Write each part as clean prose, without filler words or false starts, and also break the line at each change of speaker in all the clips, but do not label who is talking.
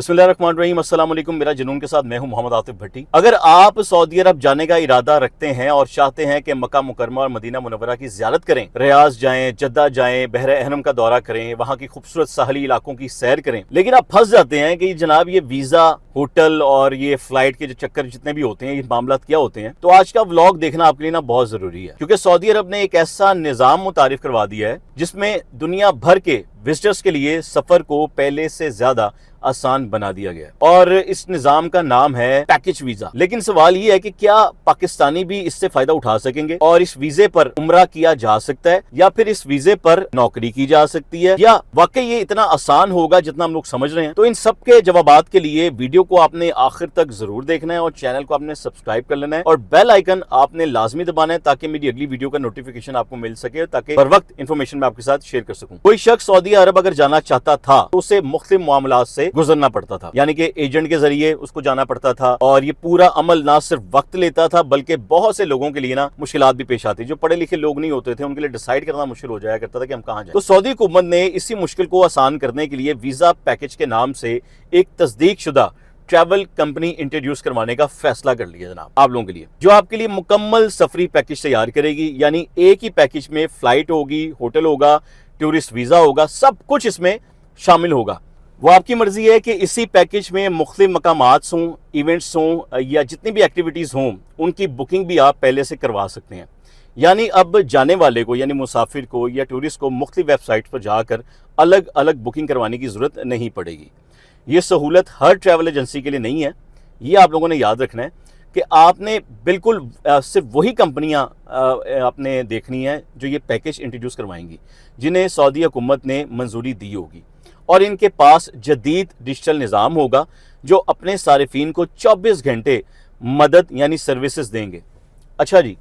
बिस्मिल्लाहिर्रहमानिर्रहीम, अस्सलाम वालेकुम। मेरा जुनून के साथ मैं हूं मोहम्मद आतिफ भट्टी। अगर आप सऊदी अरब जाने का इरादा रखते हैं और चाहते हैं कि मक्का मुकरमा और मदीना मुनव्वरा की ज़ियारत करें, रियाज जाएं, जद्दा जाएं, बहर अहरम का दौरा करें, वहां की खूबसूरत साहली इलाकों की सैर करें, लेकिन आप फंस जाते हैं कि जनाब ये वीज़ा, होटल और ये फ्लाइट के जो चक्कर जितने भी होते हैं, ये मामला क्या होते हैं, तो आज का व्लॉग देखना आपके लिए ना बहुत ज़रूरी है, क्योंकि सऊदी अरब ने एक ऐसा निज़ाम मुतारिफ करवा दिया है जिसमें दुनिया भर के विजिटर्स के लिए सफर को पहले से ज्यादा आसान बना दिया गया और इस निजाम का नाम है पैकेज वीजा। लेकिन सवाल ये है कि क्या पाकिस्तानी भी इससे फायदा उठा सकेंगे और इस वीजे पर उम्रा किया जा सकता है या फिर इस वीजे पर नौकरी की जा सकती है, या वाकई ये इतना आसान होगा जितना हम लोग समझ रहे हैं? तो इन सब के जवाबात के लिए वीडियो को आपने आखिर तक जरूर देखना है और चैनल को आपने सब्सक्राइब कर लेना है और बेल आइकन आपने लाजमी दबाना है ताकि मेरी अगली वीडियो का नोटिफिकेशन आपको मिल सके, ताकि हर वक्त इन्फॉर्मेशन मैं आपके साथ शेयर कर सकूं। कोई शख्स सऊदी अरब अगर जाना चाहता था तो उसे मुख्तलिफ मामलात से गुजरना पड़ता था, यानी कि एजेंट के जरिए उसको जाना पड़ता था और ये पूरा अमल ना सिर्फ वक्त लेता था बल्कि बहुत से लोगों के लिए ना मुश्किलात भी पेश आती। जो पढ़े लिखे लोग नहीं होते थे उनके लिए डिसाइड करना मुश्किल हो जाया करता था कि हम कहां जाएं। तो सऊदी हुकूमत ने इसी मुश्किल को आसान करने के लिए वीजा पैकेज के नाम से एक तस्दीक शुदा ट्रैवल कंपनी इंट्रोड्यूस करवाने का फैसला कर लिया जनाब आप लोगों के लिए, जो आपके लिए मुकम्मल सफरी पैकेज तैयार करेगी। यानी एक ही पैकेज में फ्लाइट होगी, होटल होगा, टूरिस्ट वीजा होगा, सब कुछ इसमें शामिल होगा। वो आपकी मर्जी है कि इसी पैकेज में मुख्तलिफ मकामात हों, इवेंट्स हों या जितनी भी एक्टिविटीज़ हों, उनकी बुकिंग भी आप पहले से करवा सकते हैं। यानी अब जाने वाले को, यानी मुसाफिर को या टूरिस्ट को मुख्तलिफ वेबसाइट पर जाकर अलग अलग बुकिंग करवाने की ज़रूरत नहीं पड़ेगी। ये सहूलत हर ट्रैवल एजेंसी के लिए नहीं है, ये आप लोगों ने याद रखना है कि आपने बिल्कुल सिर्फ वही कंपनियां आपने देखनी है जो ये पैकेज इंट्रोड्यूस करवाएंगी, जिन्हें सऊदी हुकूमत ने मंजूरी दी होगी और इनके पास जदीद डिजिटल निज़ाम होगा जो अपने सारिफीन को 24 घंटे मदद यानी सर्विसेज देंगे। अच्छा जी,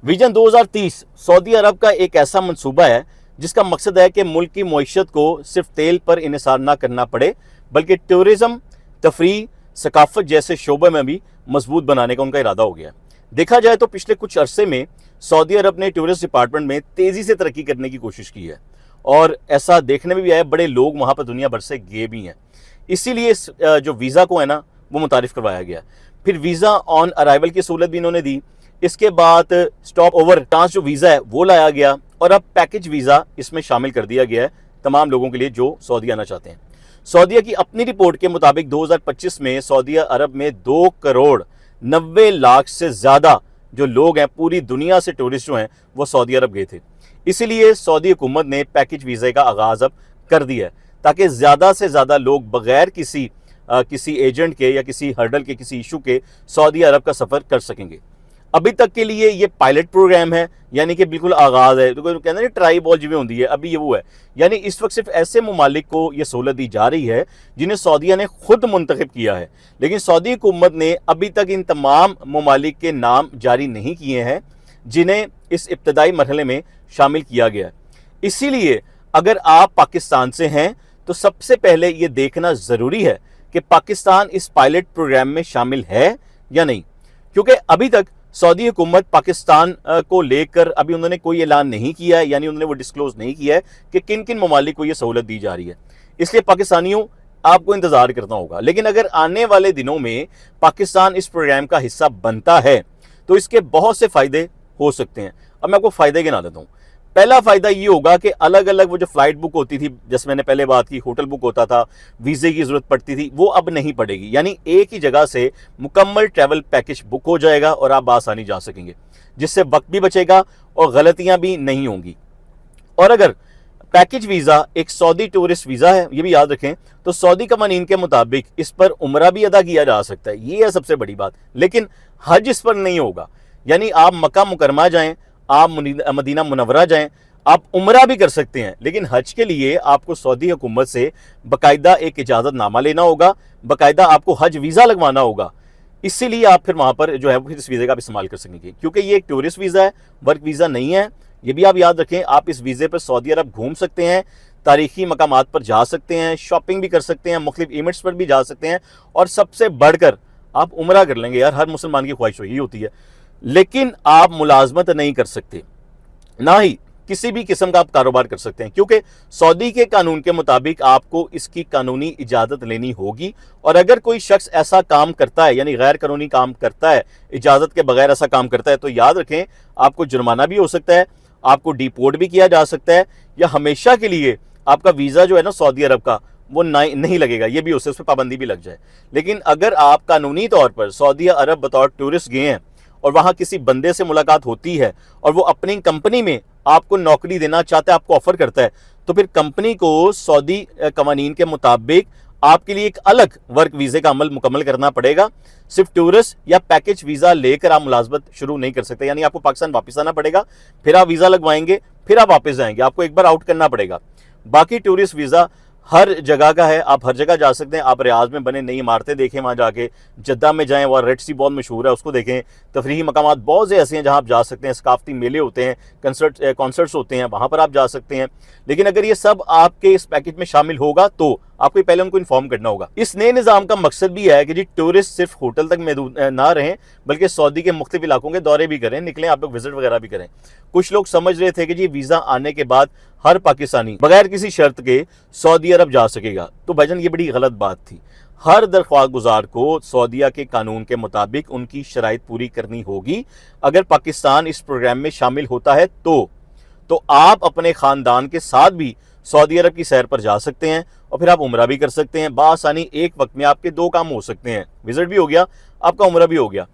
विजन 2030 सऊदी अरब का एक ऐसा मंसूबा है जिसका मकसद है कि मुल्क की मईशत को सिर्फ तेल पर इन्हिसार ना करना पड़े, बल्कि टूरिज़म, तफरीह, सकाफत जैसे शोबे में भी मजबूत बनाने का उनका इरादा हो गया। देखा जाए तो पिछले कुछ अरसे में सऊदी अरब ने टूरिस्ट डिपार्टमेंट में तेज़ी से तरक्की करने की कोशिश की है और ऐसा देखने में भी आया, बड़े लोग वहाँ पर दुनिया भर से गए भी हैं। इसीलिए जो वीज़ा को है ना वो मुतारिफ करवाया गया। फिर वीज़ा ऑन अराइवल की सहूलत भी इन्होंने दी। इसके बाद स्टॉप ओवर ट्रांस जो वीज़ा है वो लाया गया और अब पैकेज वीज़ा इसमें शामिल कर दिया गया है तमाम लोगों के लिए जो सऊदी आना चाहते हैं। सऊदीया की अपनी रिपोर्ट के मुताबिक 2025 में सऊदी अरब में 2 करोड़ 90 लाख से ज़्यादा जो लोग हैं, पूरी दुनिया से टूरिस्ट जो हैं, वो सऊदी अरब गए थे। इसीलिए सऊदी हुकूमत ने पैकेज वीज़े का आगाज़ अब कर दिया है ताकि ज़्यादा से ज़्यादा लोग बग़ैर किसी एजेंट के या किसी हर्डल के, किसी इशू के सऊदी अरब का सफ़र कर सकेंगे। अभी तक के लिए ये पायलट प्रोग्राम है, यानी कि बिल्कुल आगाज़ है। तो कहते हैं ट्राई बॉल जिमें होती है, अभी ये वो है। यानी इस वक्त सिर्फ ऐसे ममालिक को ये सहूलत दी जा रही है जिन्हें सऊदीया ने खुद मुंतखब किया है, लेकिन सऊदी हुकूमत ने अभी तक इन तमाम ममालिक के नाम जारी नहीं किए हैं जिन्हें इस इब्तदाई मरहले में शामिल किया गया है। इसीलिए अगर आप पाकिस्तान से हैं तो सबसे पहले ये देखना ज़रूरी है कि पाकिस्तान इस पायलट प्रोग्राम में शामिल है या नहीं, क्योंकि अभी तक सऊदी हुकूमत पाकिस्तान को लेकर अभी उन्होंने कोई ऐलान नहीं किया है, यानी उन्होंने वो डिस्क्लोज नहीं किया है कि किन किन ममालिक को ये सहूलत दी जा रही है। इसलिए पाकिस्तानियों आपको इंतज़ार करना होगा। लेकिन अगर आने वाले दिनों में पाकिस्तान इस प्रोग्राम का हिस्सा बनता है तो इसके बहुत से फ़ायदे हो सकते हैं। अब मैं आपको फ़ायदे गिना देता हूँ। पहला फ़ायदा ये होगा कि अलग अलग वो जो फ़्लाइट बुक होती थी, जैसे मैंने पहले बात की, होटल बुक होता था, वीज़े की ज़रूरत पड़ती थी, वो अब नहीं पड़ेगी। यानी एक ही जगह से मुकम्मल ट्रैवल पैकेज बुक हो जाएगा और आप आसानी जा सकेंगे, जिससे वक्त भी बचेगा और गलतियाँ भी नहीं होंगी। और अगर पैकेज वीज़ा एक सऊदी टूरिस्ट वीज़ा है, ये भी याद रखें, तो सऊदी कवानीन के मुताबिक इस पर उम्रा भी अदा किया जा सकता है। ये है सबसे बड़ी बात। लेकिन हज इस पर नहीं होगा। यानी आप मक्का मुकरमा जाएं, आप मदीना मुनव्वरा जाएं, आप उम्रा भी कर सकते हैं, लेकिन हज के लिए आपको सऊदी हुकूमत से बाकायदा एक इजाज़तनामा लेना होगा, बाकायदा आपको हज वीज़ा लगवाना होगा। इसीलिए आप फिर वहाँ पर जो है फिर इस वीज़े का भी इस्तेमाल कर सकेंगे, क्योंकि ये एक टूरिस्ट वीज़ा है, वर्क वीज़ा नहीं है। ये भी आप याद रखें। आप इस वीज़े पर सऊदी अरब घूम सकते हैं, तारीखी मकामात पर जा सकते हैं, शॉपिंग भी कर सकते हैं, मुख्तलिफ इवेंट्स पर भी जा सकते हैं और सबसे बढ़कर आप उम्रा कर लेंगे। यार, हर मुसलमान की ख्वाहिश यही होती है। लेकिन आप मुलाजमत नहीं कर सकते, ना ही किसी भी किस्म का आप कारोबार कर सकते हैं, क्योंकि सऊदी के कानून के मुताबिक आपको इसकी कानूनी इजाज़त लेनी होगी। और अगर कोई शख्स ऐसा काम करता है, यानी गैर कानूनी काम करता है, इजाज़त के बगैर ऐसा काम करता है, तो याद रखें आपको जुर्माना भी हो सकता है, आपको डिपोर्ट भी किया जा सकता है, या हमेशा के लिए आपका वीज़ा जो है ना सऊदी अरब का वो नहीं लगेगा, ये भी हो सकता है, उस पर पाबंदी भी लग जाए। लेकिन अगर आप कानूनी तौर पर सऊदी अरब बतौर टूरिस्ट गए हैं और वहाँ किसी बंदे से मुलाकात होती है और वो अपनी कंपनी में आपको नौकरी देना चाहता है, आपको ऑफर करता है, तो फिर कंपनी को सऊदी कवानीन के मुताबिक आपके लिए एक अलग वर्क वीज़े का अमल मुकम्मल करना पड़ेगा। सिर्फ टूरिस्ट या पैकेज वीज़ा लेकर आप मुलाजमत शुरू नहीं कर सकते, यानी आपको पाकिस्तान वापस आना पड़ेगा, फिर आप वीज़ा लगवाएंगे, फिर आप वापस जाएंगे, आपको एक बार आउट करना पड़ेगा। बाकी टूरिस्ट वीज़ा हर जगह का है, आप हर जगह जा सकते हैं। आप रियाज में बने नई इमारतें देखें, वहाँ जाके जद्दा में जाएं, वहाँ रेड सी बहुत मशहूर है, उसको देखें। तफरीही मकामात बहुत से ऐसे हैं जहाँ आप जा सकते हैं, सकाफती मेले होते हैं, कॉन्सर्ट्स होते हैं, वहाँ पर आप जा सकते हैं। लेकिन अगर ये सब आपके इस पैकेज में शामिल होगा तो आपको पहले उनको इन्फॉर्म करना होगा। इस नए निज़ाम का मकसद भी है कि जी टूरिस्ट सिर्फ होटल तक महदूद ना रहें, बल्कि सऊदी के मुख्तलिफ इलाकों के दौरे भी करें, निकलें, आप लोग विजिट वगैरह भी करें। कुछ लोग समझ रहे थे कि जी वीज़ा आने के बाद हर पाकिस्तानी बगैर किसी शर्त के सऊदी अरब जा सकेगा, तो भाईजान ये बड़ी गलत बात थी। हर दरख्वास्त गुजार को सऊदीया के कानून के मुताबिक उनकी शराइत पूरी करनी होगी। अगर पाकिस्तान इस प्रोग्राम में शामिल होता है तो आप अपने ख़ानदान के साथ भी सऊदी अरब की सैर पर जा सकते हैं और फिर आप उम्रा भी कर सकते हैं। बासानी एक वक्त में आपके दो काम हो सकते हैं, विजिट भी हो गया, आपका उम्रा भी हो गया।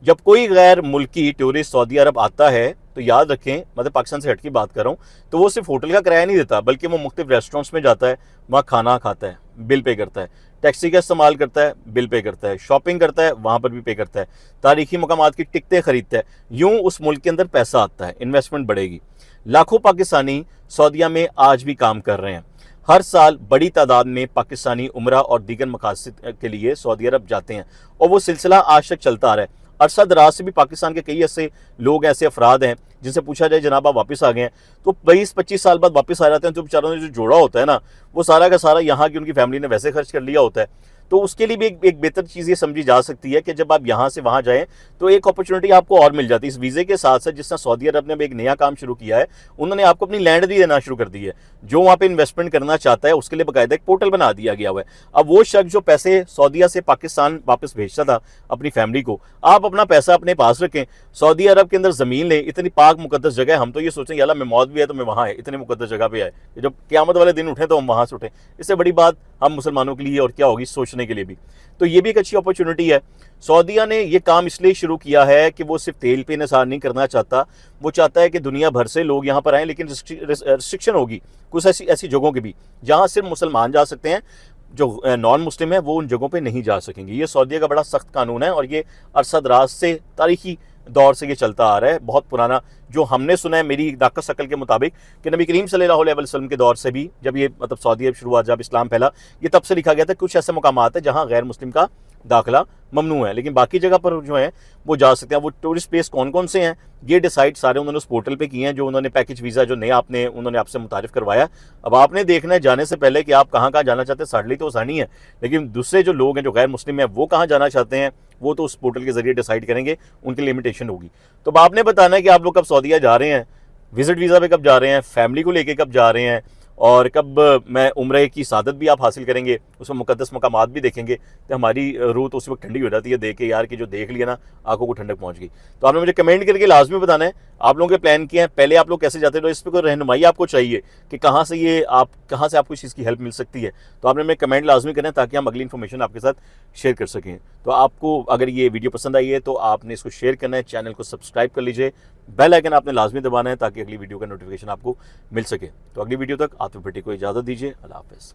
जब कोई गैर मुल्की टूरिस्ट सऊदी अरब आता है तो याद रखें, मतलब पाकिस्तान से हट की बात कर रहा हूँ, तो वो सिर्फ होटल का किराया नहीं देता, बल्कि वो मुख्तलिफ रेस्टोरेंट्स में जाता है, वहाँ खाना खाता है, बिल पे करता है, टैक्सी का इस्तेमाल करता है, बिल पे करता है, शॉपिंग करता है, वहाँ पर भी पे करता है, तारीखी मकामात की टिकटें खरीदता है। यूँ उस मुल्क के अंदर पैसा आता है, इन्वेस्टमेंट बढ़ेगी। लाखों पाकिस्तानी सऊदीया में आज भी काम कर रहे हैं। हर साल बड़ी तादाद में पाकिस्तानी उम्रा और दीगर मकासद के लिए सऊदी अरब जाते हैं और वो सिलसिला आज तक चलता आ रहा है। अरसा दराज से भी पाकिस्तान के कई ऐसे लोग, ऐसे अफराद हैं जिनसे पूछा जाए जनाब आप वापस आ गए हैं, तो 22-25 साल बाद वापस आ जाते हैं। तो बेचारों ने जो जोड़ा होता है ना, वो सारा का सारा यहाँ की उनकी फैमिली ने वैसे खर्च कर लिया होता है। तो उसके लिए भी एक बेहतर चीज़ ये समझी जा सकती है कि जब आप यहाँ से वहाँ जाएं तो एक अपॉर्चुनिटी आपको और मिल जाती है। इस वीज़े के साथ साथ जिस तरह सऊदी अरब ने भी एक नया काम शुरू किया है, उन्होंने आपको अपनी लैंड भी देना शुरू कर दी है। जो वहाँ पे इन्वेस्टमेंट करना चाहता है उसके लिए बाकायदा एक पोर्टल बना दिया गया हुआ है। अब वो शख्स जो पैसे सऊदीया से पाकिस्तान वापस भेजता था अपनी फैमिली को, आप अपना पैसा अपने पास रखें, सऊदी अरब के अंदर ज़मीन लें, इतनी पाक मुकद्दस जगह है। हम तो ये सोचें यार मैं मौत भी है तो मैं वहाँ है, इतने मुकद्दस जगह पे आए, जब क़यामत वाले दिन उठें तो हम वहाँ से उठें। इससे बड़ी बात हम मुसलमानों के लिए और क्या होगी, सोचने के लिए भी। तो ये भी एक अच्छी अपॉर्चुनिटी है। सऊदीया ने ये काम इसलिए शुरू किया है कि वो सिर्फ तेल पे निसार नहीं करना चाहता, वो चाहता है कि दुनिया भर से लोग यहाँ पर आएँ, लेकिन रिस्ट्रिक्शन होगी कुछ ऐसी जगहों की भी जहाँ सिर्फ मुसलमान जा सकते हैं, जो नॉन मुस्लिम है वो उन जगहों पे नहीं जा सकेंगे। ये सऊदीया का बड़ा सख्त कानून है और ये अरसा दराज से तारीखी दौर से ये चलता आ रहा है, बहुत पुराना। जो हमने सुना है मेरी दाकत शकल के मुताबिक कि नबी करीम सल्लल्लाहु अलैहि वसल्लम के दौर से भी, जब ये मतलब सऊदी अरब शुरू हुआ, जब इस्लाम फैला, ये तब से लिखा गया था कुछ ऐसे मकामात है जहाँ गैर मुस्लिम का दाखिला ममनू है, लेकिन बाकी जगह पर जो है वो जा सकते हैं। वो टूरिस्ट प्लेस कौन कौन से हैं ये डिसाइड सारे उन्होंने उस पोर्टल पे किए हैं, जो उन्होंने पैकेज वीज़ा जो नया उन्होंने आपसे मुतारिफ करवाया। अब आपने देखना है जाने से पहले कि आप कहाँ कहाँ जाना चाहते हैं। साडली तो आसानी है, लेकिन दूसरे जो लोग हैं जो गैर मुस्लिम हैं वो कहाँ जाना चाहते हैं वो तो उस पोर्टल के जरिए डिसाइड करेंगे, उनकी लिमिटेशन होगी। तो अब आपने बताना है कि आप लोग कब सऊदीया जा रहे हैं, विजिट वीज़ा पे कब जा रहे हैं, फैमिली को लेके कब जा रहे हैं, और कब मैं उम्रे की सादत भी आप हासिल करेंगे, उसमें मुकद्दस मकामात भी देखेंगे। तो हमारी रूह तो उस वक्त ठंडी हो जाती है देख के यार कि जो देख लिया ना आंखों को ठंडक पहुंच गई। तो आपने मुझे कमेंट करके लाजमी बताना है आप लोगों के प्लान किए हैं, पहले आप लोग कैसे जाते हो, इस पर कोई रहनुमाई आपको चाहिए कि कहाँ से आपको इस चीज़ की हेल्प मिल सकती है, तो आपने मेरे कमेंट लाजमी करें ताकि हम अगली इन्फॉर्मेशन आपके साथ शेयर कर सकें। तो आपको अगर ये वीडियो पसंद आई है तो आपने इसको शेयर करना है, चैनल को सब्सक्राइब कर लीजिए, बेल आइकन आपने लाजमी दबाना है ताकि अगली वीडियो का नोटिफिकेशन आपको मिल सके। तो अगली वीडियो तक आतिफ भट्टी को इजाज़त दीजिए। अल्लाह हाफ़िज़।